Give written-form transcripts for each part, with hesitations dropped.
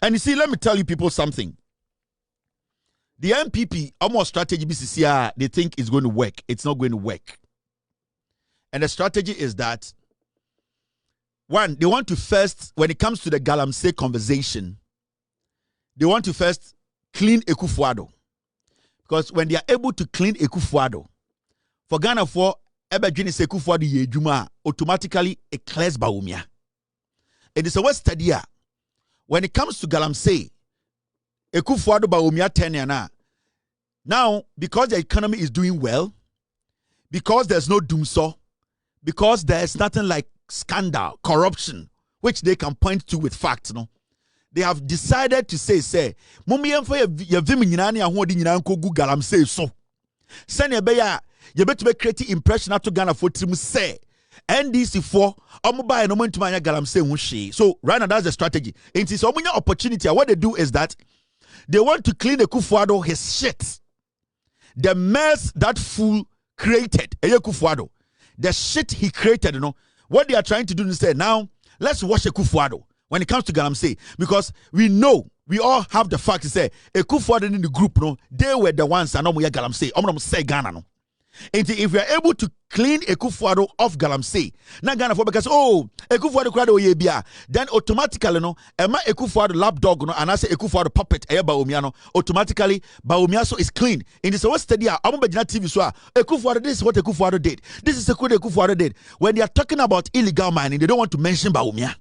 And you see, let me tell you people something. The MPP, almost strategy BCCR, they think is going to work. It's not going to work. And the strategy is that, one, they want to first, when it comes to the Galamsey conversation, they want to first clean Ekufuado. Because when they are able to clean Ekufuado, for Ghana for Ebejini Ekufuado Yejuma, automatically it clears Bawumia. It is a West study. When it comes to Galamsey, Ekufuado Bawumia tenure now, because the economy is doing well, because there's no doomsaw, because there's nothing like scandal, corruption, which they can point to with facts, no? They have decided to say, Mummy for your Viminani and what in Yanko Galamsey so. Send your bear, you better create impression to Ghana for Tim say. NDC for Omubai no to my Galamsey Mushi. So right now that's the strategy. It is only opportunity. What they do is that they want to clean Ekufuado his shit. The mess that fool created, Ekufuado. The shit he created, you know. What they are trying to do is say, now, let's wash Ekufuado when it comes to Galamsey. Because we know, we all have the fact to say, Ekufuado in the group, no, they were the ones and Galamsey. I'm going to say Ghana, no. And if we are able to clean Ekufuado off Galamsey, now Ghana for because Ekufuado krado yebia, then automatically no, Emma Ekufuado lapdog no, and I say Ekufuado puppet Baumia no, automatically Baumia so is clean. In this one study, I'm TV so Ekufuado, this is what Ekufuado did. This is what Ekufuado did. When they are talking about illegal mining, they don't want to mention Baumia.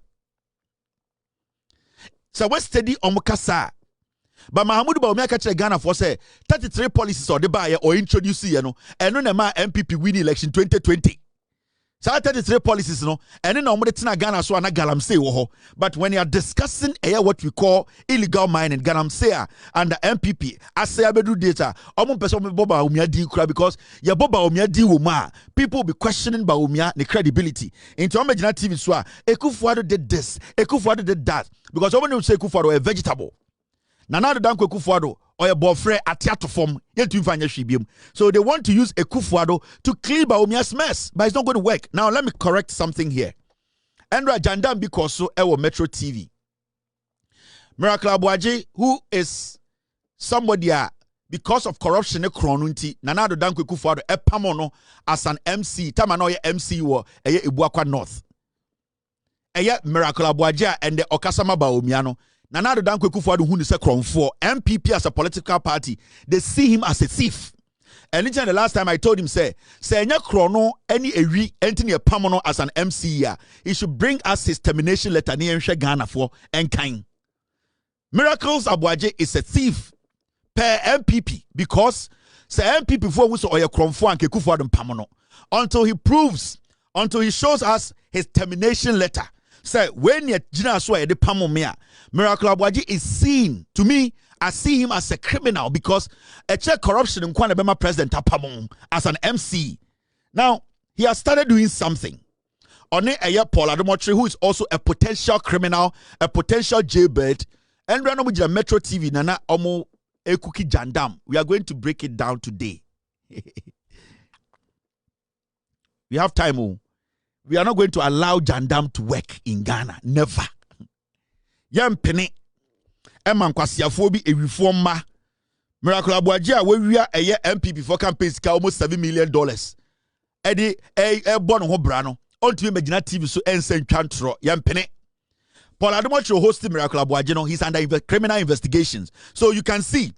So what study Omukasa. But Mahamudu Bawumia catch Ghana for say 33 policies or the buyer or introduce you know, and no ma MPP win election 2020. So 33 policies no, and then Tina Ghana so na Galamsey wo. But when you are discussing what we call illegal mining, Galamsey and the MPP, as say abedu data, person Boba Bawumia di kura because ya Boba Bawumia di woma. People will be questioning Bawumia the credibility. Into Omejina TV so Ekufuado did this, Ekufuado did that because someone will say Ekufuado a vegetable. Nana Danko Ekufuado or a boyfriend at theater form. So they want to use Ekufuado to clean Bawumia's mess, but it's not going to work. Now let me correct something here. Andra Jandam because so Ewo Metro TV. Miracle Aboagye, who is somebody because of corruption Kronunti, Nana Danko Ekufuado epamono as an MC. Tamano MC wo Ibuakwa North. Miracle Aboagye and the Okasama Bawumiano. Nana Danko Ekufuado who is a Kronfo MPP as a political party, they see him as a thief. And the last time I told him, say nya Krono any eri entini pamono as an MC, he should bring us his termination letter near Ghana for kind. Miracles Aboagye is a thief per MPP because say MPP for who so oya Kronfo and Ekufuado pamono until he shows us his termination letter. Say when you Gina so the pamomia, Miracle Aboagye is seen to me. I see him as a criminal because a check corruption in Kwanabema president Apamon as an MC. Now he has started doing something. On a Paul Adom, who is also a potential criminal, a potential jailbird, and Rano Metro TV Nana Omo Ekuki Jandam. We are going to break it down today. We have time. We are not going to allow Jandam to work in Ghana. Never. Yam penny. Eman kwasiafo bi a reformer. Miracle Aboagye we are a year MP before campaign almost $7 million. Edi born ho bra no. Onto Imagina TV so ensen twantro. Yam penny. Paul Adom hosting Miracle Aboagye no. He's under criminal investigations. So you can see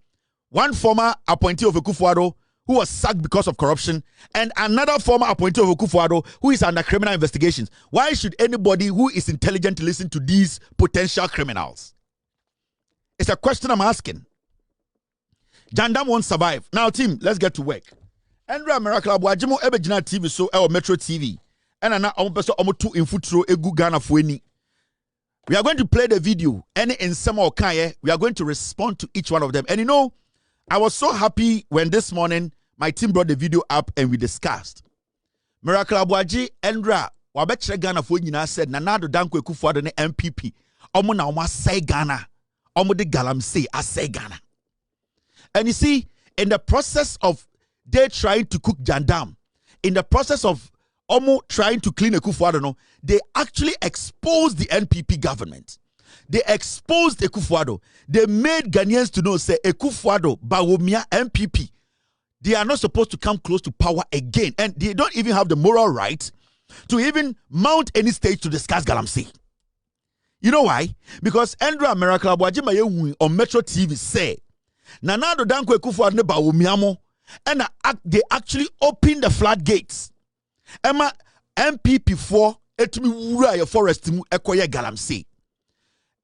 one former appointee of Ekufuado who was sacked because of corruption, and another former appointee of Ekufuado who is under criminal investigations. Why should anybody who is intelligent listen to these potential criminals? It's a question I'm asking. Jandam won't survive. Now, team, let's get to work. Andra Miracle Aboagye mo Ebejina TV so Metro TV. And ana omopeso omotu infutro egu Ghana fueni. We are going to play the video. Any in some or we are going to respond to each one of them. And you know, I was so happy when this morning my team brought the video up and we discussed. Miracle Aboagye Andra wabetche Ghana for nyina said Nana Danko Ekufuado ne MPP. Omo na omo say Ghana. Omo de Galamsey say Ghana. And you see, in the process of they trying to cook Jandam, in the process of Omo trying to clean Ekufuado, no, they actually exposed the NPP government. They exposed Akufo-Addo. They made Ghanaians to know, say, Akufo-Addo, Bawumia, MPP, they are not supposed to come close to power again. And they don't even have the moral right to even mount any stage to discuss Galamsey. You know why? Because Andrew Miracle Aboagye on Metro TV say, Nanado Danko Akufo-Addo ne Bawumiamo, and they actually opened the floodgates. Emma MPP 4 etumi wura ye forest mu ekoye Galamsey.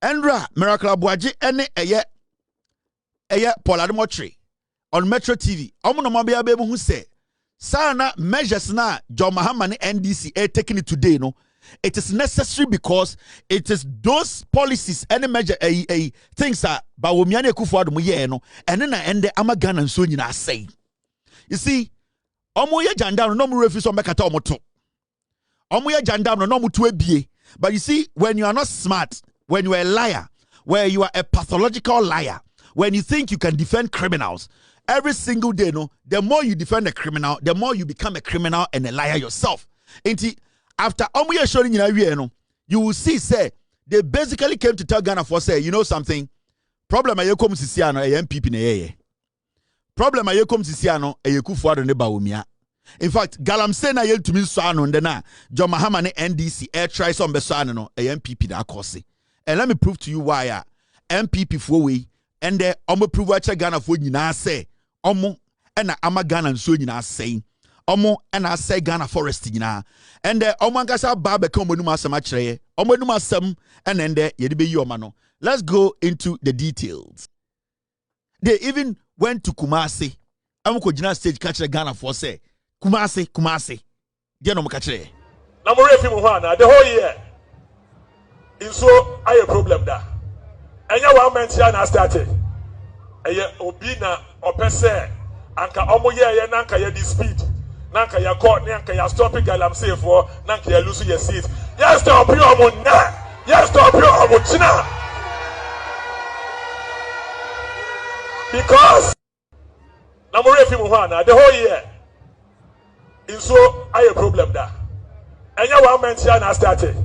Andrew Miracle Aboagye ene eye Adom Otchere on Metro TV. Omo no mabia be hu say sana measures na John Mahama ne NDC taking it today no. It is necessary because it is those policies any measure things that Bawumia ne Akufo-Addo mu ye no ene na ende ama Ghana nso nyina say. You see, omo ye jandam no mu refi so mbekata omo to. Omo ye jandam no mu to ebie. But you see, when you are not smart, when you are a liar, where you are a pathological liar, when you think you can defend criminals, every single day, no, the more you defend a criminal, the more you become a criminal and a liar yourself. After Omuye showing you will see, say, they basically came to tell Ghana for say, you know something, problem aye kom sisiano a MPP ne problem aye kom sisiano a Akufo-Addo ne Bawumia. In fact, Galamsey na yel to me so ano ndena John Mahama ne NDC try some beso ano no a MPP da akose. And let me prove to you why MPP for we and the omo prove Otchere Ghana for nyina say omo na ama Ghana nso nyina say omo na say Ghana forest nyina and the omo ankasa ba be kan omonum asem akyereye omo num asem and then the ye de be yi oma no. Let's go into the details. They even went to Kumasi. Amko jina stage catch Ghana for say Kumasi. Dia no mkachire. Na mo refi mu hana the whole year. Inso aye problem da. Enya one month ya na started. Eye obi na opese anka omo ye na anka ye di speed. Na anka ya court na anka ya stop Galamsey for na anka ya lose your seat. Ya stop you omo na. Ya stop you omo china. Because na mo refi mu hana the whole year. Inso aye problem da. Enya one month ya na started.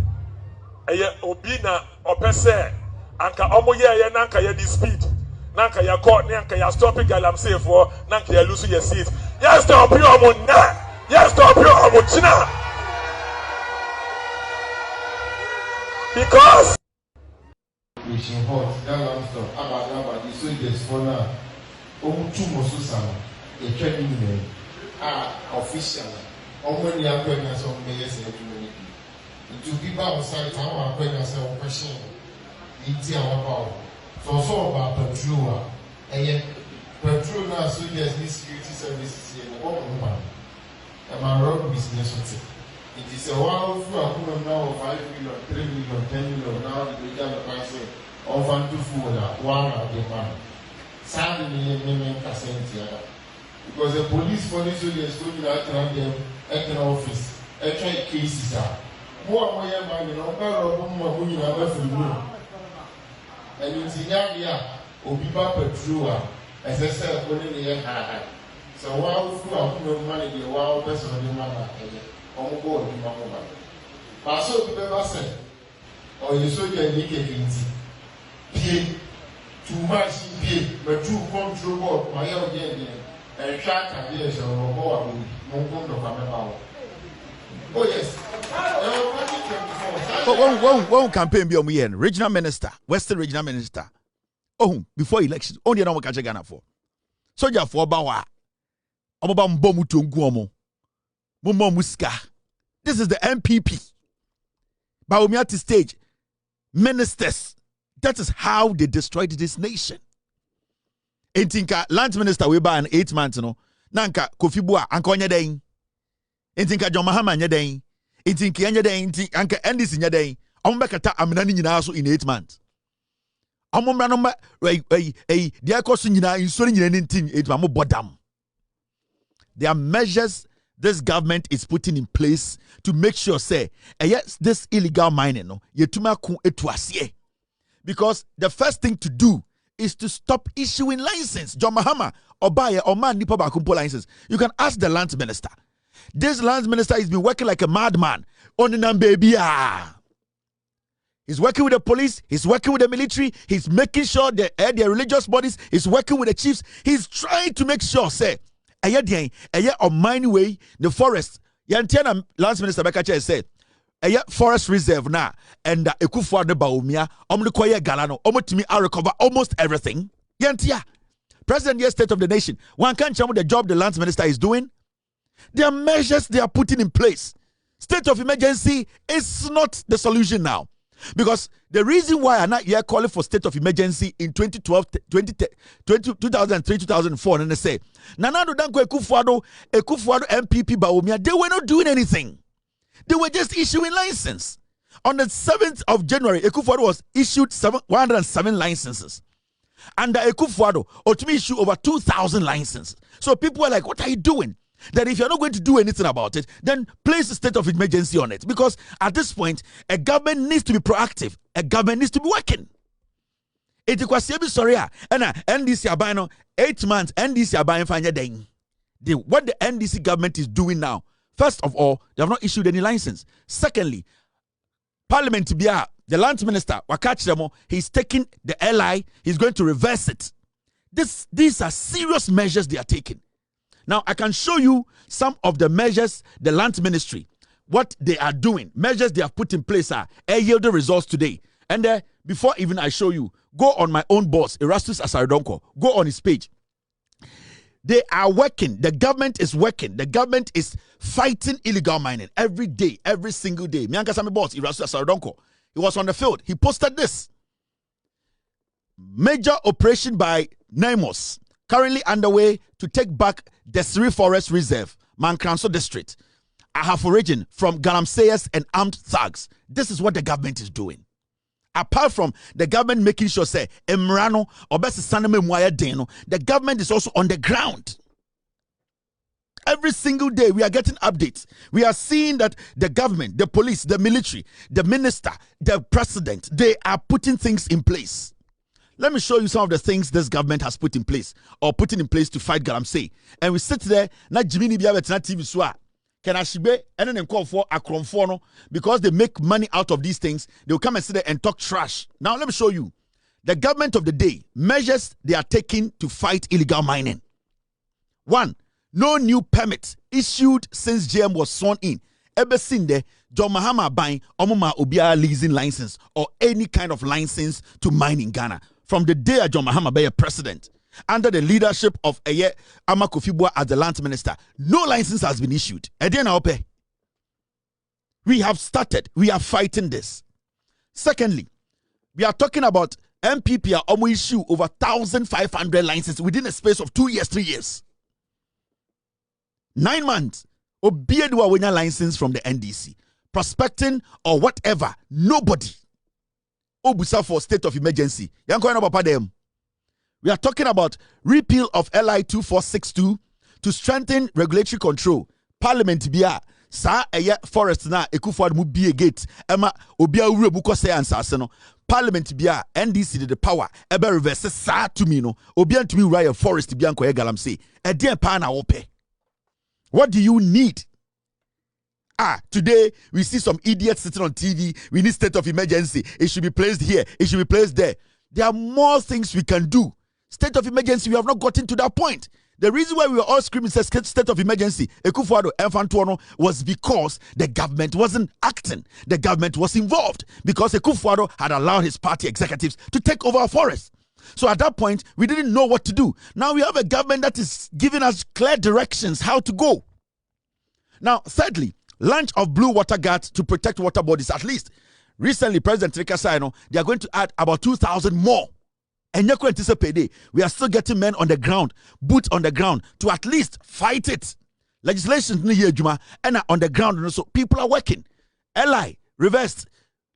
Eye obi na opese anka omo ye na anka ye di speed na anka ya court na anka ya stop Galamsey for na anka ya lose your seat. Ya stop you omo na. Ya stop you omo china. Because we should hot that one stop about the soldiers for now. Two Mosusama, a training name, official. Only a pregnancy of mayors and community. To give out side, our pregnancy of question. It's our power. So about petrol. And yet, petrol now soldiers need security services here. And my road business. It is a while for a woman now of 5 million, 3 million, 10 million. Now the gather price of 1 to 4, 1 of the man. Because the police soldiers going out around them at an office, try cases are more man, you know, and in Zimbabwe, or people patrol, as I said, when they are high. So while full money, the wild person of the man, on board in my mobile. But so people said, or you soldier make a too much in but too control my own game and track and years or more. Oh, yes. One campaign be on me regional minister, Western regional minister. Oh, before election, only no catch Ghana for. Soldier for Bawa. Omobam bomu tunguomo. Mumo muska. This is the MPP. Bawumia stage. Ministers. That is how they destroyed this nation. Intinka land minister we buy an 8 months no. Nanka Kofi Bua anka onye den. Intinka John Mahama nye den. Intinka nye den anka NDC nye den. Ombe kata amina ni nyina so in 8 months. Omomra no dia koso nyina insori nyina ni ntin 8 months mo bodam. There are measures this government is putting in place to make sure say yes this illegal mining no yetuma ku etuasie. Because the first thing to do is to stop issuing license. John Mahama, Obaye, Oman, Nipa Bakumpo license. You can ask the land minister. This land minister has been working like a madman. On the baby. He's working with the police. He's working with the military. He's making sure their religious bodies. He's working with the chiefs. He's trying to make sure, say, on mine way, the forest. Yantiana Lance Minister Bekache said, forest reserve now, and Ekufuado Baumia, Omlukoye Galano, Omotimi, I recover almost everything. Yantia, President, yes, State of the Nation. One can't tell me the job the Lance Minister is doing. There are measures they are putting in place. State of emergency is not the solution now. Because the reason why I'm not here calling for state of emergency in 2012, 2003, 2004, and they say, Nanado Danko Ekufuado MPP Baumia, they were not doing anything. They were just issuing license. On the 7th of January, Ekufuado was issued 107 licenses. Under Ekufuado, Otchere issued over 2,000 licenses. So people were like, what are you doing? That if you're not going to do anything about it, then place a state of emergency on it. Because at this point, a government needs to be proactive. A government needs to be working. It was sorry, and NDC are buying 8 months. NDC are buying fine. What the NDC government is doing now, first of all, they have not issued any license. Secondly, Parliament the Land Minister, Wakachiremo, he's taking the LI, he's going to reverse it. These are serious measures they are taking. Now, I can show you some of the measures the Land Ministry, what they are doing, measures they have put in place are yielding results today. And before even I show you, go on my own boss, Erastus Asaridonko, go on his page. They are working. The government is working. The government is fighting illegal mining every day, every single day. Miankasami boss, Erastus Asaridonko, he was on the field. He posted this. Major operation by NIMOS, currently underway to take back Desiree Forest Reserve, Mankranso District. I have origin from galamseyers and armed thugs. This is what the government is doing. Apart from the government making sure, say, Emrano, Obesi Saname Mwaya Deno, the government is also on the ground. Every single day, we are getting updates. We are seeing that the government, the police, the military, the minister, the president, they are putting things in place. Let me show you some of the things this government has put in place or putting in place to fight galamsey. And we sit there, na Jimini Biabetina TV Swa, Kenashibe, and then call for Akronfono, because they make money out of these things. They'll come and sit there and talk trash. Now, let me show you the government of the day, measures they are taking to fight illegal mining. 1, no new permit issued since GM was sworn in. Ever seen there, John Mahama buying Omuma Obia leasing license or any kind of license to mine in Ghana. From the day John Mahama be a president, under the leadership of Eye Amakofibua as the Land Minister, no license has been issued. We have started. We are fighting this. Secondly, we are talking about MPP are issue over 1,500 licenses within a space of 2 years, 3 years. 9 months. Obiedwa winner license from the NDC. Prospecting or whatever. Nobody. Obusa for state of emergency. We are talking about repeal of LI 2462 to strengthen regulatory control. Parliament biya sa eye forest na Ekufuado mu bie gate ema obia wure bu kose ansase no. Parliament biya NDC did the power ebe reverse sa to me no. Obia to me wura forest biya nkoye galamsey. E dey pa na wo pe. What do you need? Today we see some idiots sitting on TV. We need state of emergency. It should be placed here. It should be placed there. There are more things we can do. State of emergency, we have not gotten to that point. The reason why we were all screaming state of emergency, Ekufuado Mfantuono, was because the government wasn't acting. The government was involved because Ekufuado had allowed his party executives to take over our forests. So at that point, we didn't know what to do. Now we have a government that is giving us clear directions how to go. Now, thirdly, launch of blue water guards to protect water bodies. At least recently, President Trikasa, they are going to add about 2,000 more. And we are still getting men on the ground, boots on the ground, to at least fight it. Legislation and on the ground, so people are working. LI reversed,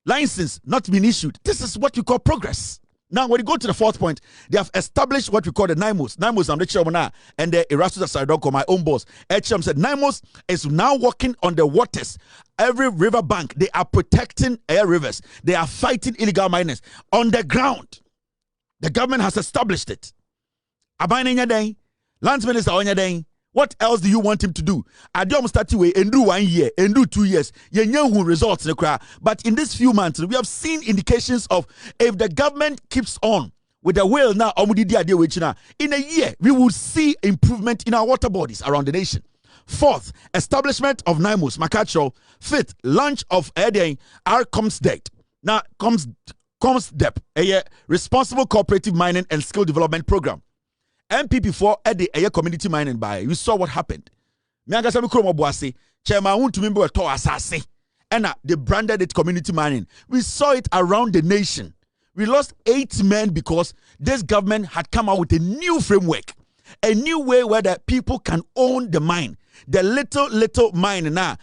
license not been issued. This is what we call progress. Now, when you go to the fourth point, they have established what we call the NIMOS. NIMOS, I'm the chairman and the Erastus Asaridonko, my own boss. HM said NIMOS is now working on the waters. Every river bank, they are protecting air rivers. They are fighting illegal miners on the ground. The government has established it. Abain Land Minister on your day, What else do you want him to do? Adom started way and do 1 year and do 2 years. You results in the crowd. But in these few months, we have seen indications of if the government keeps on with the will now, in a year, we will see improvement in our water bodies around the nation. Fourth, establishment of NIMOS, Makacho. Fifth, launch of our COMSDEP. Now, COMSDEP, a responsible cooperative mining and skill development program. MPP for a community mining by. We saw what happened. Chairman want to remember and they branded it community mining. We saw it around the nation. We lost 8 men because this government had come out with a new framework, a new way where the people can own the mine. The little mine now,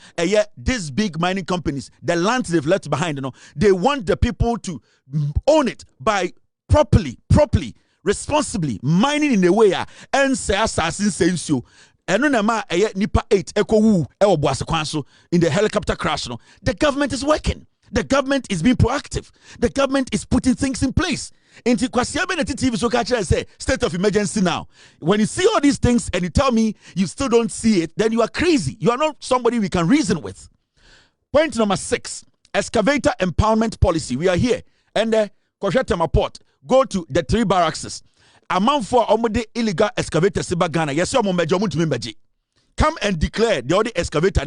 these big mining companies, the land they've left behind, they want the people to own it by properly, responsibly mining in a way and say assassin says so. And nipa 8 in the helicopter crash. The government is working. The government is being proactive. The government is putting things in place. Into TV so catch say state of emergency now. When you see all these things and you tell me you still don't see it, then you are crazy. You are not somebody we can reason with. Point number 6, excavator empowerment policy. We are here. And Port. Go to the 3 barracks. Amount for omode illegal excavators in Ghana. Yes, come and declare the only excavator.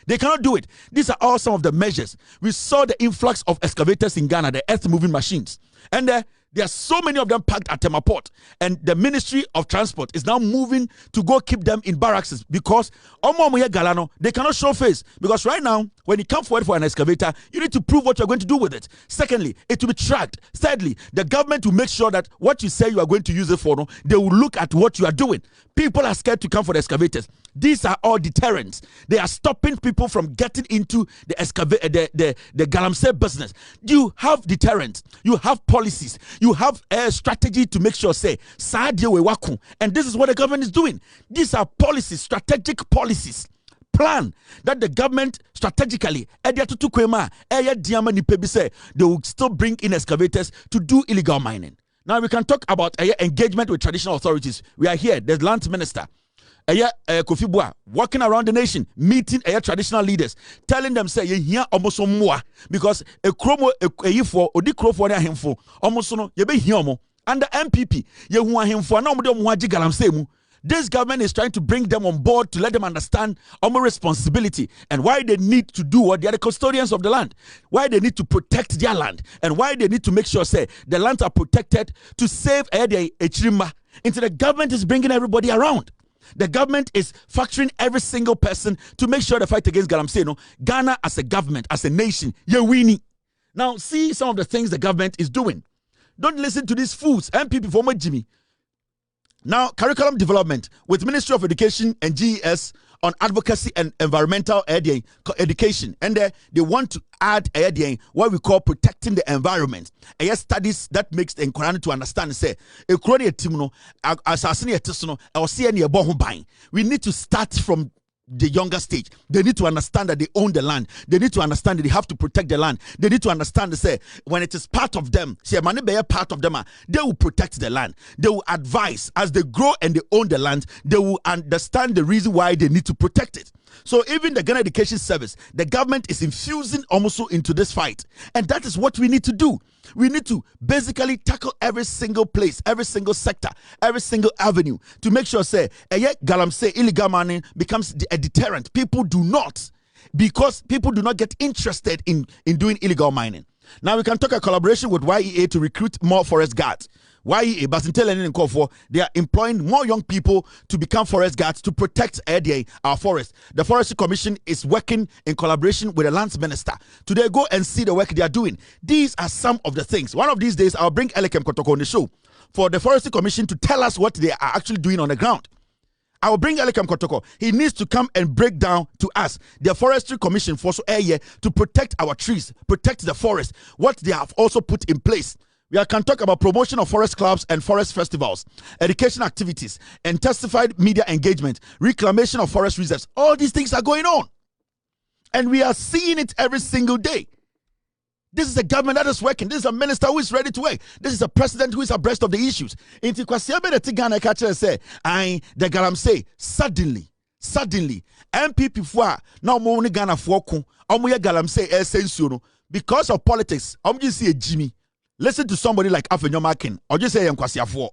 They cannot do it. These are all some of the measures. We saw the influx of excavators in Ghana, the earth moving machines. And there are so many of them packed at Port. And the Ministry of Transport is now moving to go keep them in barracks because they cannot show face. Because right now, when you come forward for an excavator, you need to prove what you're going to do with it. Secondly, it will be tracked. Thirdly, the government will make sure that what you say you are going to use it for, they will look at what you are doing. People are scared to come for the excavators. These are all deterrents. They are stopping people from getting into the galamsey business. You have deterrents. You have policies. You have a strategy to make sure, say, and this is what the government is doing. These are policies, strategic policies. Plan that the government strategically, they will still bring in excavators to do illegal mining. Now we can talk about engagement with traditional authorities. We are here. There's land minister. Kofi Boa walking around the nation, meeting traditional leaders, telling them say here almost more because a chromo for odi crofo na hemfo almost no ye be here mo under MPP ye hu ahemfo na omde mo agi galamsey mu. This government is trying to bring them on board to let them understand our responsibility and why they need to do what they are the custodians of the land, why they need to protect their land, and why they need to make sure say the lands are protected to save Echirima. Into the government is bringing everybody around. The government is factoring every single person to make sure the fight against galamsey. Ghana as a government, as a nation, you're winning. Now see some of the things the government is doing. Don't listen to these fools. MPP former Jimmy. Now, curriculum development with Ministry of Education and GES on advocacy and environmental education. And they want to add what we call protecting the environment. Studies that makes the inquiry to understand, say, we need to start from the younger stage. They need to understand that they own the land. They need to understand that they have to protect the land. They need to understand, say, when it is part of them, part of them, they will protect the land. They will advise as they grow and they own the land. They will understand the reason why they need to protect it. So even the Ghana Education Service, the government is infusing almost into this fight. And that is what we need to do. We need to basically tackle every single place, every single sector, every single avenue to make sure, say, galamsey, illegal mining becomes a deterrent. People do not get interested in doing illegal mining. Now we can talk a collaboration with YEA to recruit more forest guards. YEA, they are employing more young people to become forest guards to protect our forest. The Forestry Commission is working in collaboration with the Lands Minister. Today, go and see the work they are doing. These are some of the things. One of these days, I'll bring Elekem Kotoko on the show for the Forestry Commission to tell us what they are actually doing on the ground. I will bring Elekem Kotoko. He needs to come and break down to us the Forestry Commission for to protect our trees, protect the forest, what they have also put in place. We can talk about promotion of forest clubs and forest festivals, education activities, intensified media engagement, reclamation of forest reserves. All these things are going on. And we are seeing it every single day. This is a government that is working. This is a minister who is ready to work. This is a president who is abreast of the issues. Inti kwasiabe de tigana catcher say, the galamsey suddenly MPP for now mo ni Ghana for ko omo ye galamsey sensuo because of politics. Just see a Jimmy. Listen to somebody like Afenyomakin or just say kwasiafo.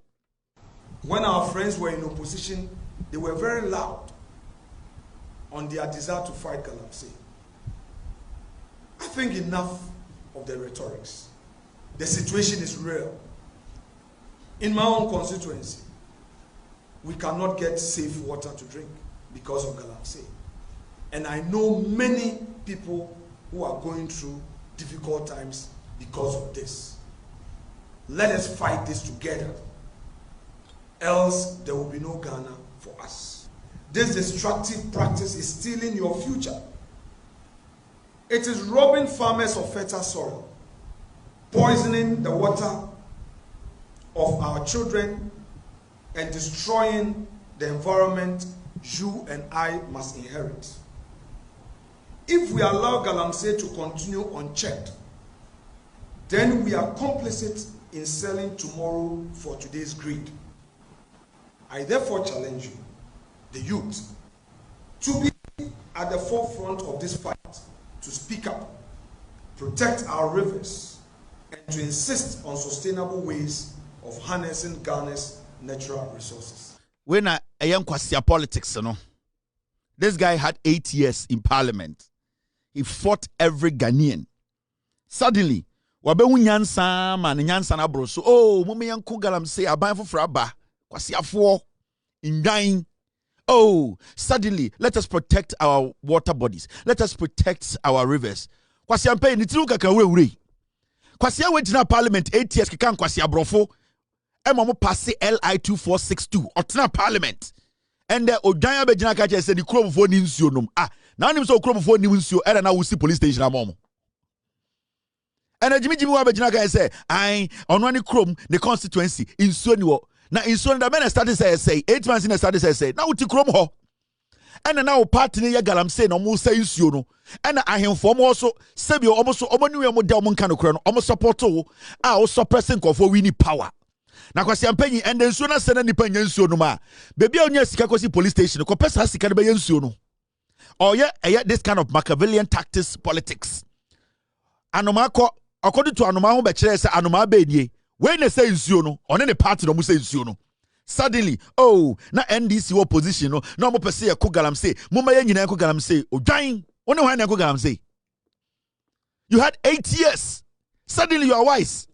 When our friends were in opposition, they were very loud on their desire to fight galamsey. I think enough of the rhetorics. The situation is real. In my own constituency, we cannot get safe water to drink because of galamsey. And I know many people who are going through difficult times because of this. Let us fight this together. Else there will be no Ghana for us. This destructive practice is stealing your future. It is robbing farmers of fertile soil, poisoning the water of our children, and destroying the environment you and I must inherit. If we allow galamsey to continue unchecked, then we are complicit in selling tomorrow for today's greed. I therefore challenge you, the youth, to be at the forefront of this fight, to speak up, protect our rivers, and to insist on sustainable ways of harnessing Ghana's natural resources. When I am kwasia politics, this guy had 8 years in parliament. He fought every Ghanaian. Suddenly, wabe unyansa man nyansa na bro so mume yanko galamsey aban foforo aba kwasiafo indan. Suddenly, let us protect our water bodies. Let us protect our rivers. Kwasia mpe ni tiru kaka we. Kwasia went in parliament 8 years kikan kwasia brofo. Mo passe LI 2462 otna parliament. And the Odanya bejina ka che say the krom fo ni nsuo nom. Now nim so krom fo ni nsuo era na wo si police station amom. And Jimmy wa bejina ka say on ni krom the constituency nsuo ni wo. Na insuo da men started say 8 months in started say na uti krom ho. And now party ni ya galamsey no mo say nsuo no. And ahemfo mo so sebio omo so omo ni we mo de omo nka no kro no omo support wo o suppressing kofo we ni power. Na kwasia mpanyi and nsuo na sene nipa nya nsuo no ma baby onya sika kosi police station ko pesa sika be nsuo no. Or this kind of Machiavellian tactics politics. Anoma ko according to anoma ho be kire say anoma be nie. When they say nsuo no, on any party no mo say nsuo no. Suddenly, na NDC opposition no, no mo pese ko galamsey, mo ma ye nyina ko galamsey, odwan, one wan ko galamsey. You had 8 years. Suddenly you are wise.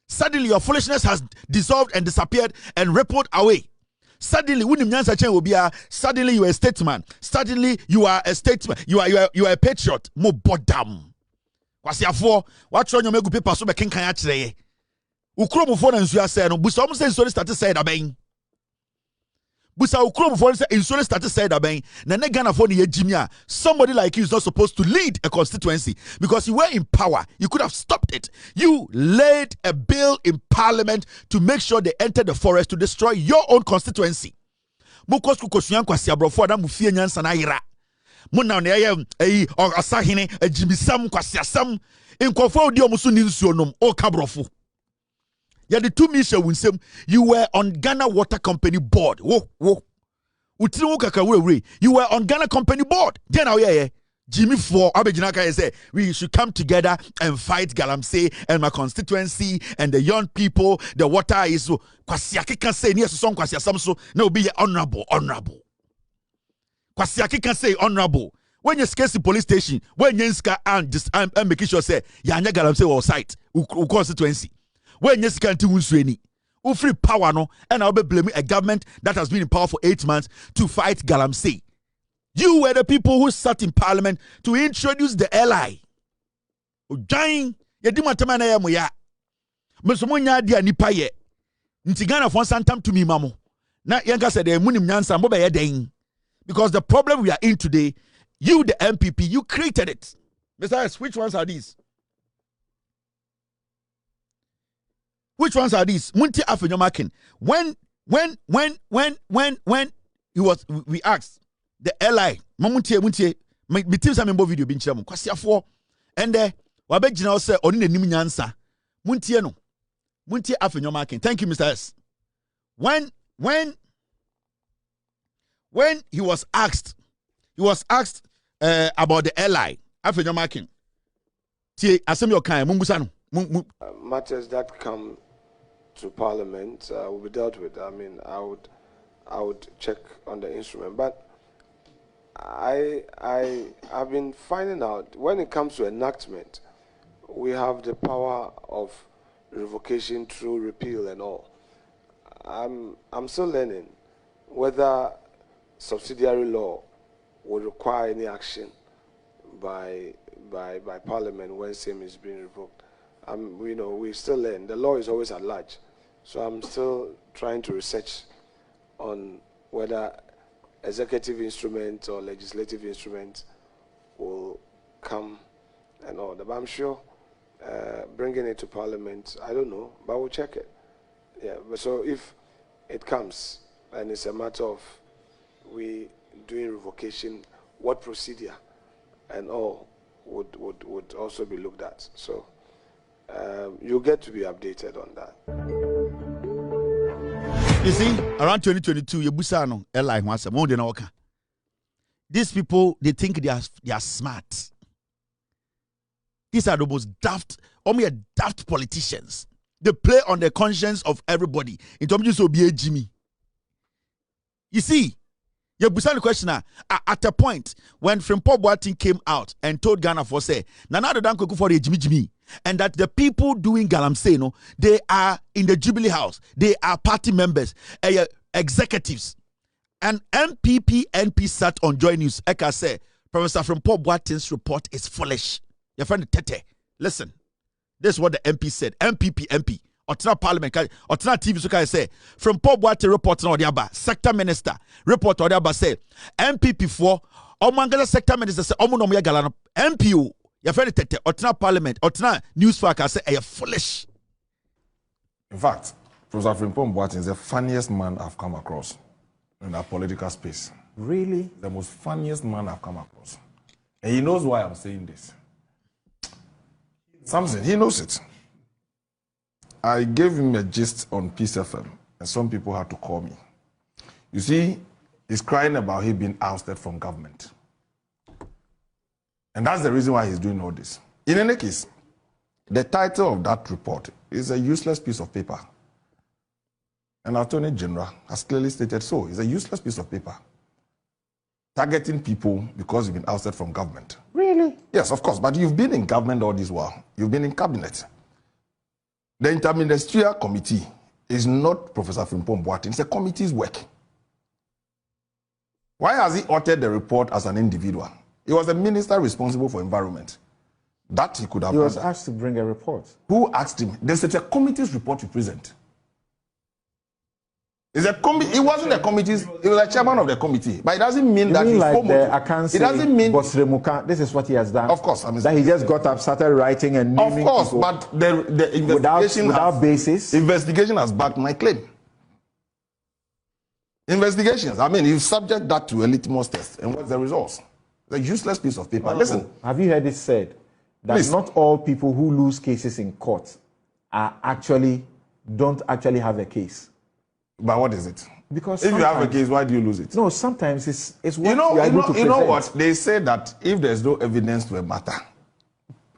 Suddenly your foolishness has dissolved and disappeared and rippled away. Suddenly, suddenly you are a statesman. Suddenly you are a statesman. You are a patriot. Mo bodam. Kwasiafo, what show you make paper so be kenkan ya kire. Ukrom fo na nsu ase no, busa omo say nsu start say da ben. Busa ukrom fo say nsu start say da ben. Na ne Ghana fo ne yejimi a, somebody like you is not supposed to lead a constituency because you were in power. You could have stopped it. You laid a bill in parliament to make sure they entered the forest to destroy your own constituency. Mukos kukosuan kwasi abrofo da mu fie nyansa na yira. Mo na ne ye asahene ajimisam kwasi asam nkofo odi omuso ni nsuo nom o kabrofo. Yeah, the two Misha Winsem, you were on Ghana Water Company board. You were on Ghana Company board. Then Jimmy for Abejinaka say we should come together and fight galamsey and my constituency and the young people. The water is so Kwasiaki can say near song Kwasia Samso, no be honorable. Kwasiaki can say honorable. When you scare the police station, when you and just making sure say Yanya galamsey or site constituency. When you can't do any free power no, and I'll be blaming a government that has been in power for 8 months to fight galamsey. You were the people who sat in parliament to introduce the LI. Ojang, ya di matama na ya moya. Mesomonya dia nipa ye. Ntigana fon santam to me mamo. Na yanka said the munim nyansa mbo be ye den. Because the problem we are in today, you the MPP, you created it. Mr. S, which ones are these? Which ones are these? Munti Afenyomakin. When we asked the LI, Mamunti, me team some video bin chairman, Kwasiafo, and Wabegyina say oni nanim nyansa. Muntie no. Muntie afenyomakin. Thank you, Mr. S. When he was asked about the airline, afenyomakin. Tie asem your kind mumbusa no. Matters that come to Parliament will be dealt with. I mean, I would check on the instrument, but I've been finding out when it comes to enactment, we have the power of revocation through repeal and all. I'm still learning whether subsidiary law would require any action by Parliament when same is being revoked. We still learn. The law is always at large, so I'm still trying to research on whether executive instruments or legislative instruments will come and all. But I'm sure bringing it to Parliament, I don't know, but we'll check it. Yeah. But so if it comes and it's a matter of we doing revocation, what procedure and all would also be looked at. So you'll get to be updated on that. You see, around 2022, Yebusano, airline was more than okay. These people, they think they are smart. These are the most daft, only daft politicians. They play on the conscience of everybody. In terms of be Jimmy. You see, Yebusano questioner at a point when Frimpong Boateng came out and told Ghana for say, Nana the Danko for the Jimmy. And that the people doing Galamsey, no, they are in the Jubilee House. They are party members, executives. And NP sat on Joy News. Eka say, Professor Frimpong Boateng's report is foolish. Your friend Tete, listen. This is what the MP said. MP. Otchere Parliament, Otchere TV, so can I say, Frimpong Boateng report on the sector minister report on the say, MPP for Omangala sector minister say, Omunomuya Galano, MPO. Your friend Tete, Otchere Parliament, Otchere News for I say, are foolish. In fact, Professor Frimpong Boateng is the funniest man I've come across in that political space. Really? The most funniest man I've come across. And he knows why I'm saying this. Something, he knows it. I gave him a gist on Peace FM, and some people had to call me. You see, he's crying about him being ousted from government. And that's the reason why he's doing all this. In any case, the title of that report is a useless piece of paper. And our Attorney General has clearly stated so. It's a useless piece of paper. Targeting people because you've been ousted from government. Really? Yes, of course. But you've been in government all this while. You've been in cabinet. The Interministerial Committee is not Professor Frimpong Boateng. It's a committee's work. Why has he authored the report as an individual? He was the minister responsible for environment. That he could have He was done. asked to bring a report. Who asked him? There's a committee's report to present. He wasn't a committee, he was a chairman of the committee. But it doesn't mean that he's like the Akansi, it doesn't mean Bosremuka, this is what he has done. Of course, I mean, that he just got up, started writing and of naming course, people but the investigation without basis. Investigation has backed my claim. Investigations, I mean, you subject that to a litmus test, and what's the results? It's a useless piece of paper. Listen. Have you heard it said that Please. not all people who lose cases in court don't actually have a case? But what is it? Because if you have a case, why do you lose it? No, sometimes it's what you know, you are able to present. You know what? They say that if there's no evidence to a matter,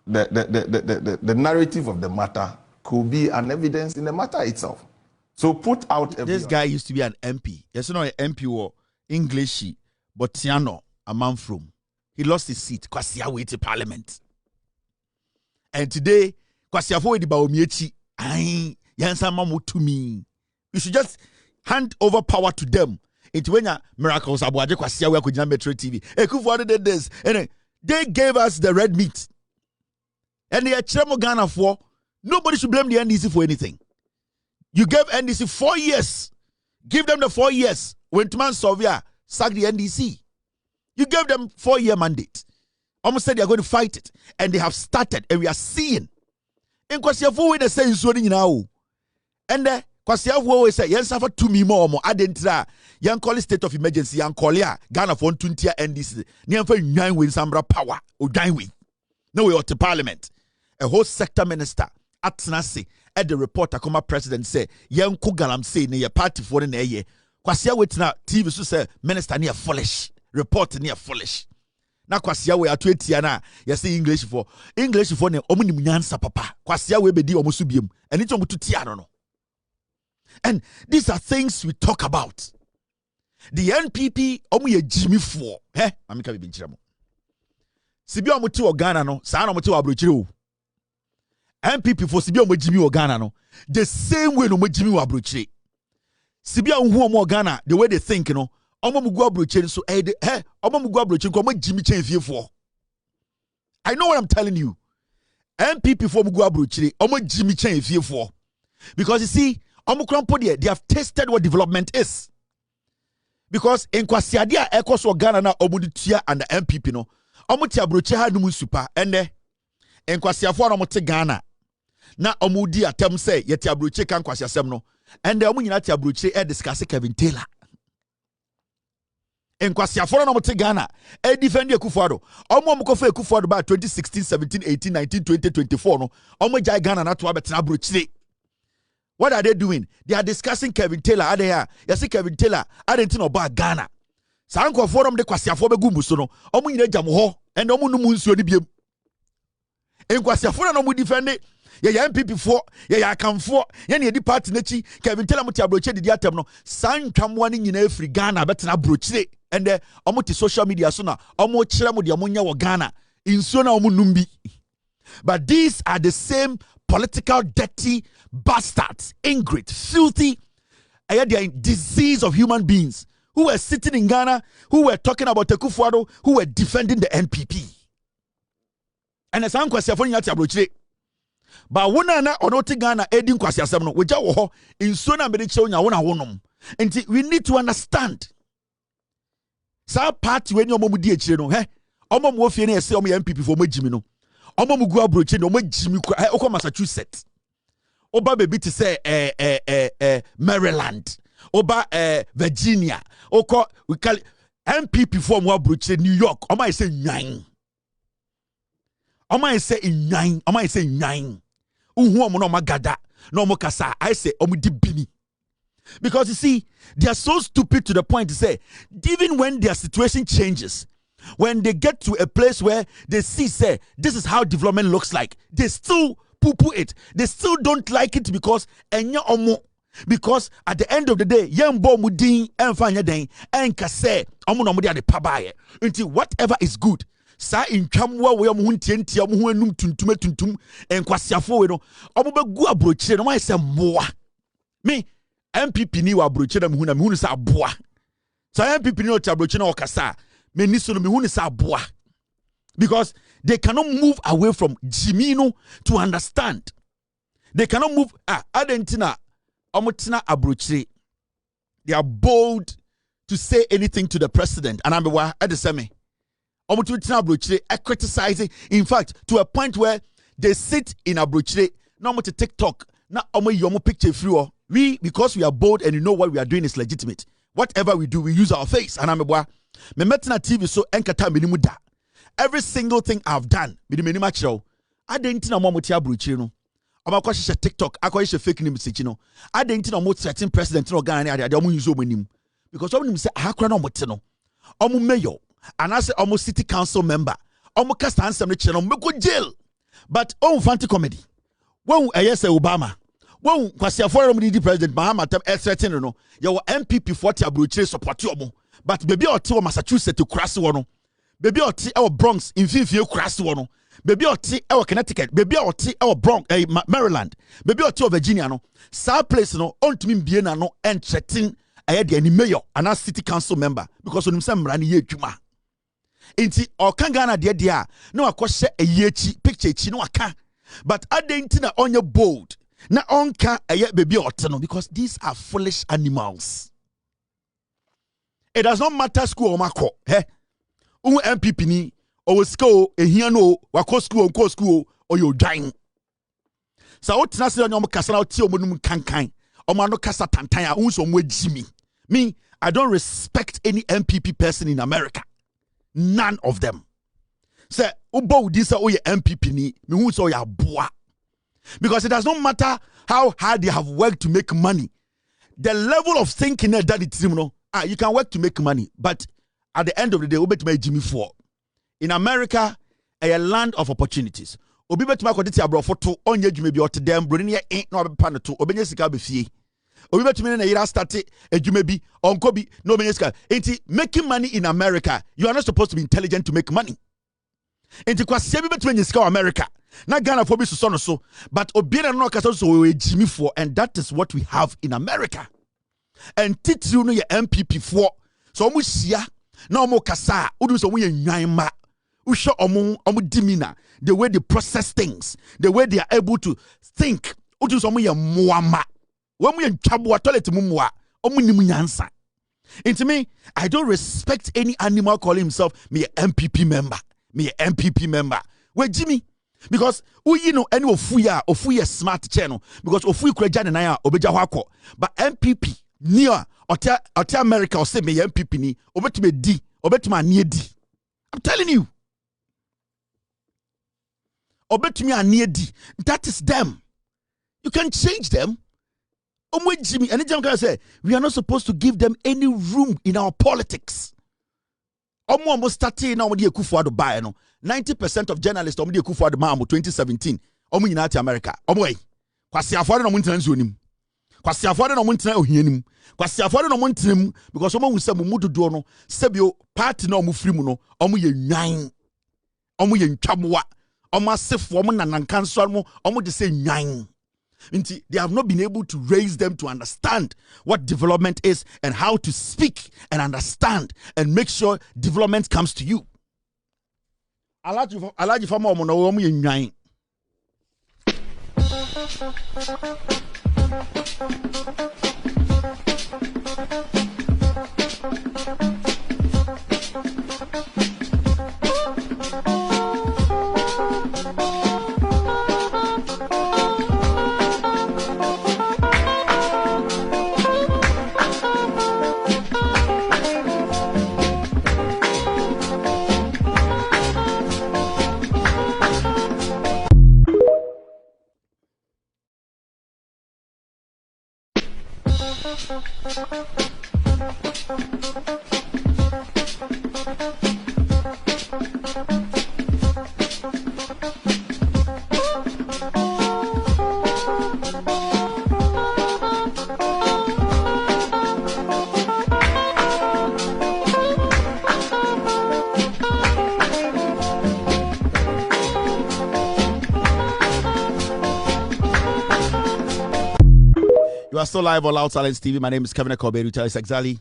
the narrative of the matter could be an evidence in the matter itself. So put out This guy used to be an MP. Yes, no, an MP or English, but Tiano, a man from. He lost his seat because he went to Parliament. And today, because he avoided Baumiechi, Yansa Mamu to me. You should just hand over power to them. It's when miracles Aboagye Kwasia we could Metro TV. Ekufuado did this. And they gave us the red meat. And the Otchere Ghana for nobody should blame the NDC for anything. You gave NDC 4 years. Give them the 4 years. When Tuman Sovia sacked the NDC. You gave them 4-year mandate. Almost said they are going to fight it. And they have started. And we are seeing. In Kwasiafu we the same story now. And Kwasiafu always say, yes, suffer to me more. Adentra. Yan call state of emergency. Yan call ya. Ghana for 20 NDC. Nyan for 9 win Sambra power. Or 9 win. No way out to Parliament. a whole sector minister atnase at the report akoma president say yenko galamsey ne ye party for na eye kwasia wetina TV so say minister ne foolish report ne foolish na kwasia we ato etia na ye say English for ne omunim nyansa papa kwasia we bedi omuso biem eni to mutu tia no. And these are things we talk about. The NPP omu ye Jimmy for amika bi nchira mo sibi omu ti o Ghana no sa na omu ti o abrochire o NPP for sibi omu Jimmy o Ghana no the same way no omu Jimmy o abrochire sibi omu omu Ghana the way they think no omu mu gu abrochire so omu mu gu abrochire ko omu Jimmy chen fie for. I know what I'm telling you. NPP for omu gu abrochire omu Jimmy chen fie for, because you see omu krampo there they have tasted what development is. Because in kwasiadia ekoso Ghana na omuditua and the MPP no omuti abroche ha numu super ene en kwasiafo na omuti Ghana na omudi atem say yeti abroche kan kwasiasem no and omu nyina ti abroche discuss Kevin Taylor en kwasiafo na omuti Ghana defend Akufo-Addo omu kofa Akufo-Addo ba 2016 17 18 19 20 24 no omu jai Ghana na to abetena abroche. What are they doing? They are discussing Kevin Taylor. Are they here? You see Kevin Taylor. I didn't know about Ghana. Sanko forum de kwasiafo be gumbuso no. Omu nyine jam ho. And omu numu nsuo ni biem. En kwasiafo na omu defend ya MPP for ya akamfo ya ne di party nechi Kevin Taylor muti abroche di atem no. San twamwa ni nyina afri Ghana betena abroche. And omu ti social media so na omu kire mu de omu nya wo Ghana. Nsuo na omu numbi. But these are the same political dirty bastards, ingrate, filthy, they are disease of human beings who were sitting in Ghana, who were talking about Akufo-Addo, who were defending the NPP. And as I'm question for you to approach but wona na onoti Ghana edin kwasi asem no weja wo ho inso na me de che onya wona wonom. Enti we need to understand. Sa party when your mom di akire no omo mo fie na ese omo MPP for magimi no. Omo mu gu abroche no magimi kwa okọ Massachusetts. Oba baby to say Maryland, Oba Virginia, Oko we call MPP for more abroche New York. Oma say nine. Oma say nine. Oma say nine. Uhu omo no magada. No mo kasa. I say omo di bini. Because you see, they are so stupid to the point to say, even when their situation changes, when they get to a place where they see, say, this is how development looks like, they still poo-poo it. They still don't like it because enya omo. Because at the end of the day, yembo mudin enfanya den enkase omo no mudi ade pabaye. Until whatever is good, sa intwamwa we omo huntientia omo hu enum tuntum enkwasiafo we no omo begu abrochire no mai se mboa. Me MPP ni wa abrochire na me hu sa aboa. Sa MPP ni o tabrochire na okasa me ni so no me hu sa aboa. Because they cannot move away from Jimino to understand. They cannot move. Adentina, omutina abrochire. They are bold to say anything to the president. And I'm at the same. Omutina abrochire, criticizing. In fact, to a point where they sit in abrochire. Now to TikTok. Now yomo picture free. We, because we are bold and you know what we are doing is legitimate. Whatever we do, we use our face. And I'm me metina TV so enkata minimuda. Every single thing I've done, with the minimum show, I didn't know what you no. I'm a question TikTok, I call it fake news, no. I didn't know what certain president no Ghana, I don't use him because some of them say, I can't know what no. I'm mayor, and I say, almost city council member, almost cast answer the channel, me go jail. But fancy comedy. When I say Obama, when Kwasia foreign the president, Mahama, certain no, your MPP 40 abrochire support you, but baby or two Massachusetts to cross one. Baby oti our Bronx in fifie crass one. Baby oti our Connecticut. Baby oti our Bronx Maryland. Baby oti our Virginia no. Sa place no on to me biena no entretin ayedi any mayor and a city council member because on himself rani ye juma. Inti or Kangana dia no akwashe a yechi picture chi no aka. But adentina on your board na onka aye baby oti no because these are foolish animals. It does not matter school or mako. MPP ni or school a here no wako school or you dying. So what nasi on your castle ti omonum kankan or mano kasa tantaya unso mwe Jimmy. Me, I don't respect any MPP person in America. None of them. Say ubo this MPP ni me who so ya boa. Because it does not matter how hard they have worked to make money. The level of thinking that it's you can work to make money, but at the end of the day, obet my Jimmy for. In America, a land of opportunities. Obi betuma ko tete abro foto onye dwuma bi otedam bro ne ye na obepa no to obenye sika be fie. Obi betuma na yira start adwuma bi onko bi no obenye sika. Enti making money in America, you are not supposed to be intelligent to make money. Enti kwase bi betuma nyisika America. Na Ghana for bi so so, but obi na no kasa so we Jimmy for, and that is what we have in America. And titru no ye MPP for. So omu sia na omu kasa, udu so mu ye nwan ma. Usho omu dimina, the way they process things, the way they are able to think. Utu so mu ye muama. When we ntwabo toilet mu muwa, omu nimu nyansa. Into me, I don't respect any animal calling himself me a MPP member. Me a MPP member. Where Jimmy? Because you know any ofuya smart channel. Because ofuyi kreja na ya obeja hwako. But MPP near Otchere America or say me MPP ni obetime di obetime anie di. I'm telling you. Obetime anie di. That is them. You can change them. Jimmy, and can say we are not supposed to give them any room in our politics. Almost starting now with the Kufuado buy no 90% of journalists on the Kufuado Mamu 2017. United America. Kwasi afore no muntina nzonim. Kwasi afore no muntina ohianim. Kwasi afore no muntinam because omo hu se mudu do no sebio party na omo firi mu no omo ye nwan. Omo ye ntwamoa. Omo asefo omo nanankanso omo de say nwan. They have not been able to raise them to understand what development is and how to speak and understand and make sure development comes to you. Alaji fama omo na omo ye nwan. You are still live on Loud Silence TV. My name is Kevin Akobe. It's exactly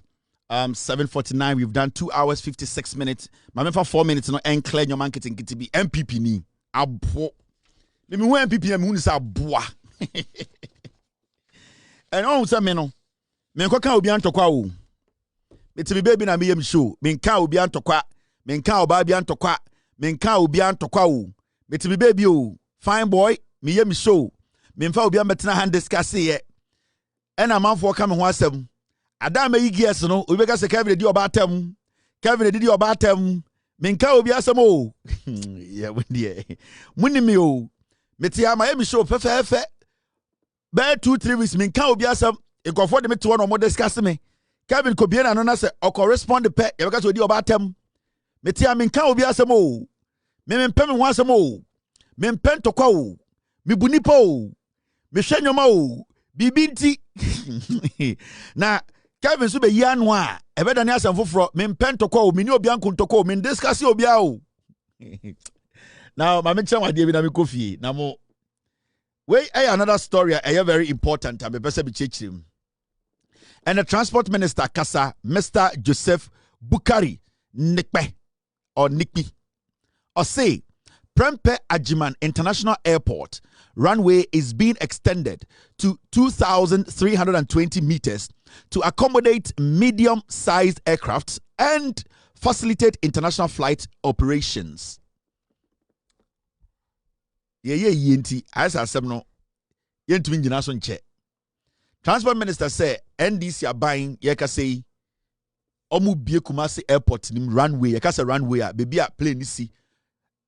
7:49. We've done 2 hours 56 minutes. My man for 4 minutes. No, and clear your marketing to be MPP ni. Abo. Me who MPP me who is aboa. And on say me no. Me ko kan obi antokwa o. Me ti baby na me yam show. Me kan obi antokwa. Me kan oba bi antokwa. Me kan obi antokwa o. Me ti baby o. Fine boy. Me yam show. Me fa obi ambetena hand discuss ye. And a man for coming one seven. Adom yi gears no. We make us a Kevin did about them. Kevin did about them. Minka obi asamo. Yeah, when the money me o. Metia my show fefe. By 2-3 weeks. Minka obi asam. E go for the me to one or more discuss me. Kevin could be an announcer or correspond the pet. You guys will do about them. Metia minka obi asamo. Me pen once more. Me pen to kwa. Me bunipo. Me shenyoma. Bibinti na Kevin so be yanu a ebeda ne asam foforo me pen to kwa me ni obi anko to kwa me discuss obi a o. Now my mention wa dey bi na me kofi na mo we another story very important and be person be chechim. And the transport minister kasa Mr. Joseph Bukari Nikpe or Nikpi or say Prempeh Agyeman International Airport runway is being extended to 2,320 meters to accommodate medium-sized aircraft and facilitate international flight operations. Yenti as asem yentumi nyina so nche. Transport Minister say NDC are buying yeka say omu bie Kumasi Airport nim runway yeka say runway a baby a plane si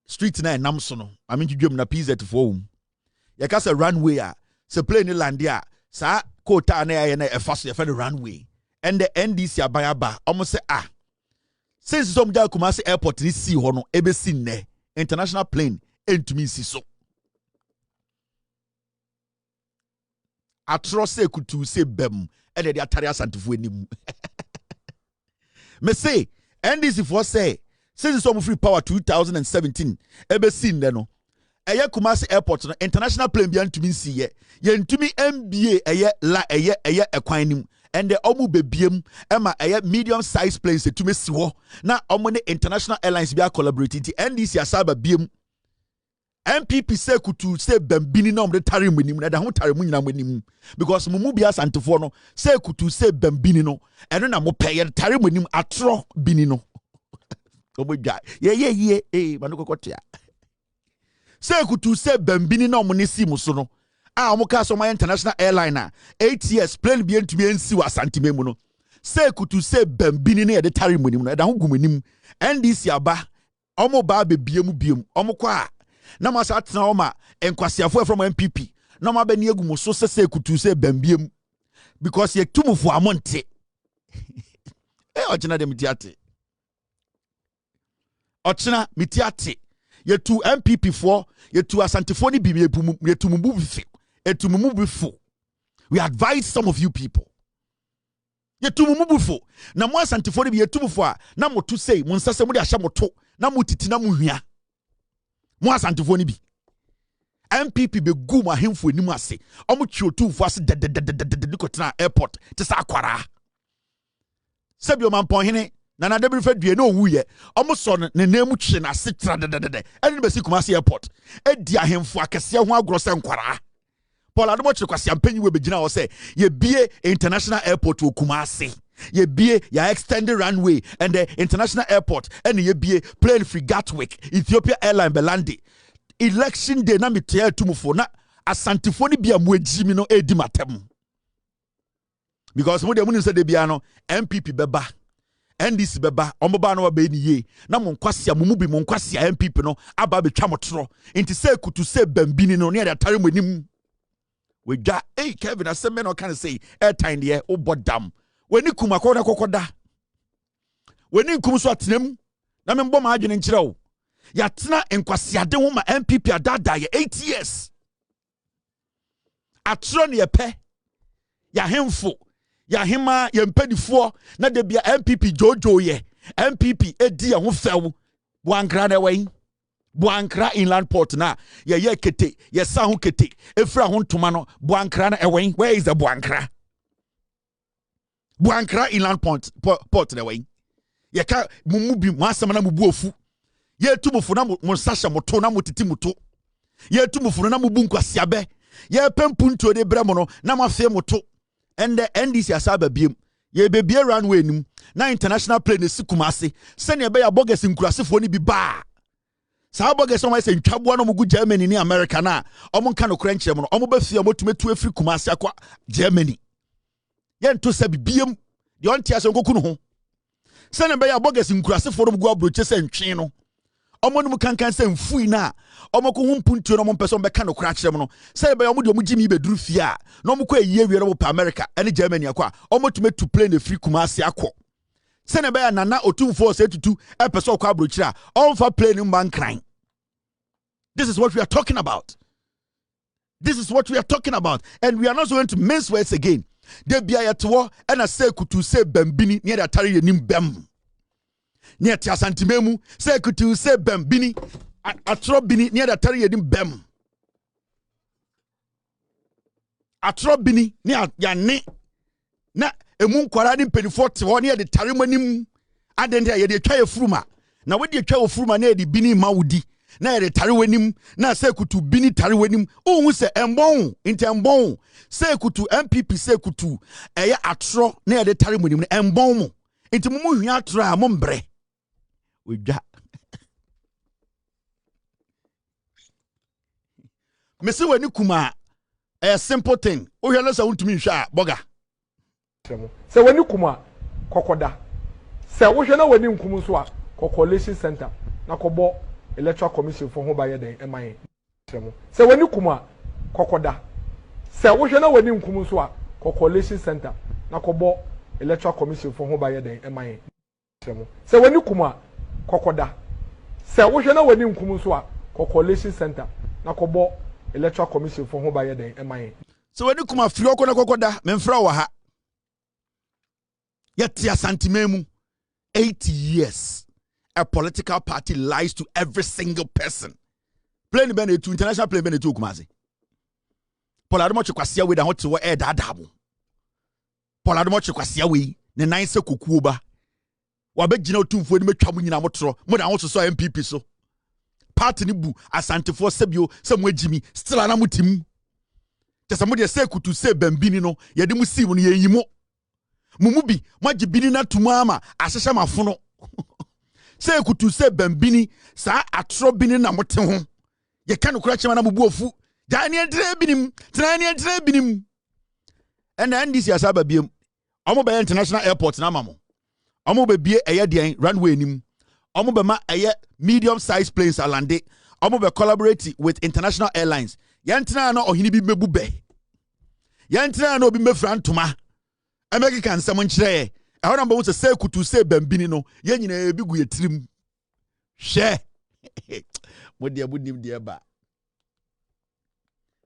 street na enam so no I mean dwem na PZ for ya ka say runway a se plane land ya sa quota na ya na efa so ya fa runway and the NDC abayaba almost say since some guy Kumasi airport ni see ho no ebe si ne international plane entumi si so atro say kutu say bem e de atare asantefu anim me say NDC for say since some free power 2017 ebe si ne no eye Kumasi airport no international plane bi antumi si ye ntumi MBA eye ekwan nim and the omu bebiem ema medium size planes to me siwo na omu ne international airlines be collaborating NDC asaba biem MPP say kutu say bambini na omde tare munim na da ho tare mu nyina munim because mumu bia santefo no say kutu say bambini no eno na mo peye tare munim atro bini no obodwa ye manokokotya say kutu say bambini na omu ne si muso no amuka so my international airliner 8 years plane bi entumi ensi wa santime mu no say kutu say bambini na de tare munim no da ho gumanim NDC aba omo ba bebiem biem omo kwa na ma sa tena oma enkwasiafo from MPP na ma ba ni agumo so say kutu say bambiem because ye tumufo amonte ochina de mitiate ochina mitiate ye tu MPP for ye tu asantefo ni bi ye tu mubu bifi etumumu before we advise some of you people yetumumu before na mo asantifo bi yetumufo a na mo to say mo nsase mo de ahya mo to na mo titi na mo hua mo asantifo ni bi MPP be gu mo ahemfo anim ase omo twotufo ase de kotena airport te sa akwara sebio mampon hene na na debiri fadue na owuye omo so ne nemu twe na ase tra de eni be si Kumasi airport edi ahemfo akese ho agro se nkwara Paul Adom kwasi ampanyi we begina o say ye bie international airport wo Kumasi ye bie ya extended runway and the international airport and ye bie plane free Gatwick Ethiopia airline belandi election day na metia tumufo na asantifo ni bia mo agimi no edi matem because mo de mo say de bia no MPP beba NDC beba omoba no ba ni ye na mo nkwasi amumu bi mo nkwasi MPP no aba betwa motoro nti say kutu say bambini no ne ya tare mo nim we got Kevin I said men no can say airtime there o bodam we ni kuma ko na kokoda we ni kum so atenam na me mbɔ ma adwene nkire wo ya tena enkwasiade ho ma MPP adada ye 8 years atro ne yepe ya hemfo ya hema ye mpadifo na de bia MPP jojo ye MPP edi ya ho few boankra na wen Boankra inland port na ye kete ye sa ho kete efra ho ntoma no Boankra na ewen where is the Boankra inland port na ewen ye ka mumu bi mo asem na mubu ofu ye tumufo na mo sasha moto na motiti moto ye tumufo na mubu nkwasiabe ye pempuntuo de bremo no na mafe moto and the NDC asaba biem ye bebie runway nim na international plane si Kumasi sene ye be ya bogus nkurasefo ni bi ba sa bogus on say ntwaboa no mugu Germany ni America na omo nka no krenche mo no omo ba fie motumetu afri Kumasi akwa Germany ye nto sa bibiem de on tia so nkoku no ho sene be ya bogus nkurasefo no mugu abroche se ntwe no omo no kankan se mfui na omo ko humpuntuo no omo person be ka no kra kire mo no say be omo de omo gimi beduru fie a no omo ko eyiye wie no pa America ene Germany akwa omo tumetu plane afri Kumasi akwa sene be ya nana otumfo se tutu e person kwa abrochire a on fa plane mban kran. This is what we are talking about. And we are not going to mince words again. De bia yetwo e na say kutu say bambini ne da tare yenim bam. Ne tia santimemu say kutu say bambini atro bini ne da tare yenim bam. Atro bini ne ya ne na emu nkwara ni penifo te ho ne de tare manim adende ye de twa yefuruma na we de twa yefuruma na de bini mawudi na ye tare wanim na say kutu bini tare wanim ohun se embon intembon say kutu MPP say kutu eye atro na ye tare wanim embon mo inti mumu hua atro a mombre we dwa mesi wani kuma a simple thing o hwe no sa untumi hwa boga se wani kuma kokoda se wo hwe na wani nkum so a kokolation center na kobo electoral commission for ho ba ye den e man se wani kuma kokoda se wo hwe na wani nkum so a coalition center na kobo electoral commission for ho ba ye den e man se wani kuma kokoda se wo hwe na wani nkum so a coalition center na kobo electoral commission for ho ba ye den e man so wani kuma firi okona kokoda memfra wa ha yet ya santimemu 80 years a political party lies to every single person. Plain Benetu, international plain Benetu Kumasi. Poladomochi Kwasia with a hot to air dadabo. Poladomochi Kwasia we, the nice kukuba. Wabejino 2 for the Mechamunina Motro, more than also saw MPP so. Party Nibu, Asante for Sebio, somewhere Jimmy, still an amutim. Just somebody say to say Bambino, Yadimu see when ye yimo. Mumubi, Majibini na tumama, Asasha Mafuno. Say kutu say bambini sa atro bini na mote ho ye ka no kura na bubu ofu daniel drebinim and ndc asaba biem omo be international airport na mamo omo be bie eye den runway nim omo be ma eye medium size planes alande omo be collaborate with international airlines yentra na ohini bi mebu be yentra na obi mefra ntoma emeki kan sam nkyere I want to say kutu say bambini no ye nyina ebi gu yetirim hwe modi abudim de ba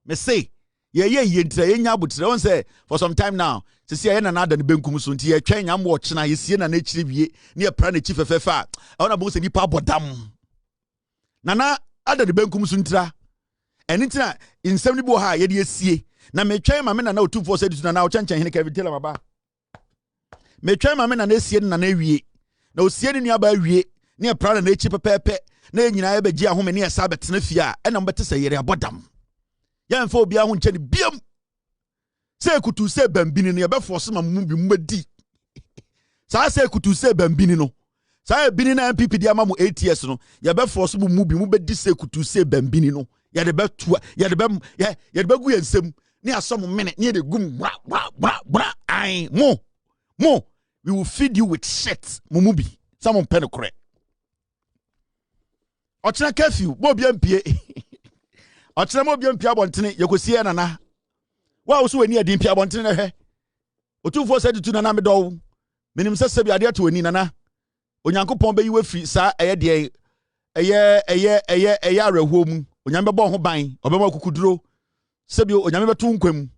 me say ye ntra ye nya abutre won say for some time now se see ye na ada ne benkum so nti ye twen nyam wo chena ye sie na na chiri wie ne ye pra na chi fefefa I want to say nipa bodam nana ada ne benkum so ntra eni ntina insem ni bo ha ye de sie na me twen ma me na otufo say ditu na wo chenchen hene ka vitela baba me twa ma me na esie na na wie na osie ni aba wie ne e pra na echi pepepe na nyina be gi ahome ne esa betena fia e na mbete se yere abodam ya mfa obi aho nche ne biam se kutu se bambini ne be force ma mu bi mbadi sa se kutu se bambini no sa bini na MPP dia ma mu 8 years no ya be force mu bi mu bedi se kutu se bambini no ya de be tua ya de be gu yensem ne asom mene ne de gum bra ai mo we will feed you with shit mumubi someone pen kore Otchere curfew mo bia mpie Otchere mo bia mpie abontene yekosie nana wa wo so wani adi mpie abontene na hwe otufo said tu nana me do minim sese bia de to wani nana onyankopon be yiwe free sa eye de eye arehuo mu onyame be bo ho ban obema kukuduro sebio onyame be to nkwam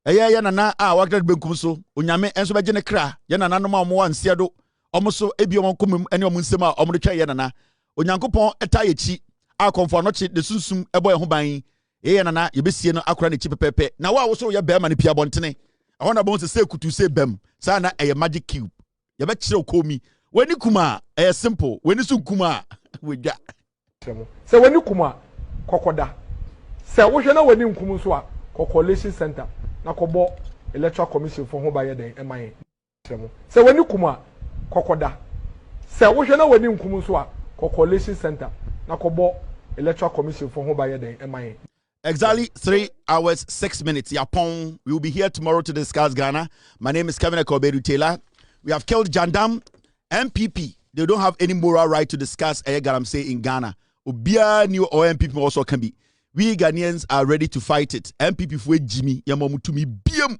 eye nana a wagred benkum so onyame enso beje ne kra ye nana no ma mo wansia do omo so ebi omo komem ene omo nsem a omo de twa ye nana onyankopon eta yechi a komfo no chi de sunsum ebo ye ho ban ye nana ye besie no akora ne chi pepepe na wa wo so ye be ma ne pia bontene ahona bon se kutu se bem sa na eye magic cube ye be kire okomi wani kuma eye simple wani su kuma wedwa se wani kuma kokoda se wo hwe na wani nkum so a coalition center na kobo electoral commission for ho ba ye den e man se wani kuma kokoda se wo hwe na wani nkum so a coalition center na kobo electoral commission for ho ba ye den e man Exactly 3 hours 6 minutes. Yapon. We will be here tomorrow to discuss Ghana. My name is Kevin Ekobedu Taylor. We have killed Jandam. MPP. They don't have any moral right to discuss Galamsey in Ghana. Obia new or MPP also can be. We Ghanaians are ready to fight it. MPP for Jimmy Yamamutumi Biam.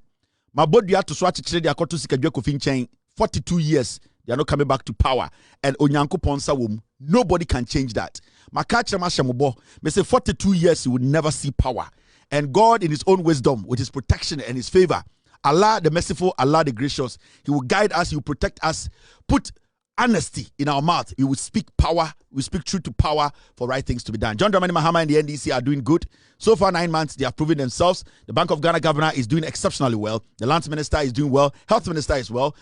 My body had to swatch it. They are called to Sikajoko Finchain. 42 years. They are not coming back to power. And Onyanko Ponsa wom. Nobody can change that. Makacha Mashamubo may say 42 years he will never see power. And God in his own wisdom, with his protection and his favor, Allah the merciful, Allah the gracious, he will guide us, he will protect us, put honesty in our mouth. We will speak power, we speak truth to power for right things to be done. John Dramani Mahama and the NDC are doing good. So far 9 months, they have proven themselves. The Bank of Ghana governor is doing exceptionally well. The Lands Minister is doing well. Health Minister is well.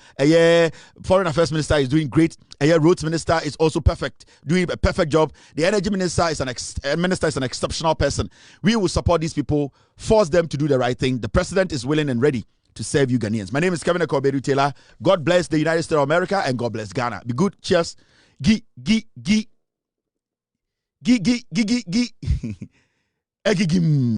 Foreign Affairs Minister is doing great. Roads Minister is also perfect, doing a perfect job. The Energy Minister is an exceptional person. We will support these people, force them to do the right thing. The President is willing and ready to serve you Ghanaians. My name is Kevin Ekobedu Taylor. God bless the United States of America and God bless Ghana. Be good. Cheers. Gi. Egigim.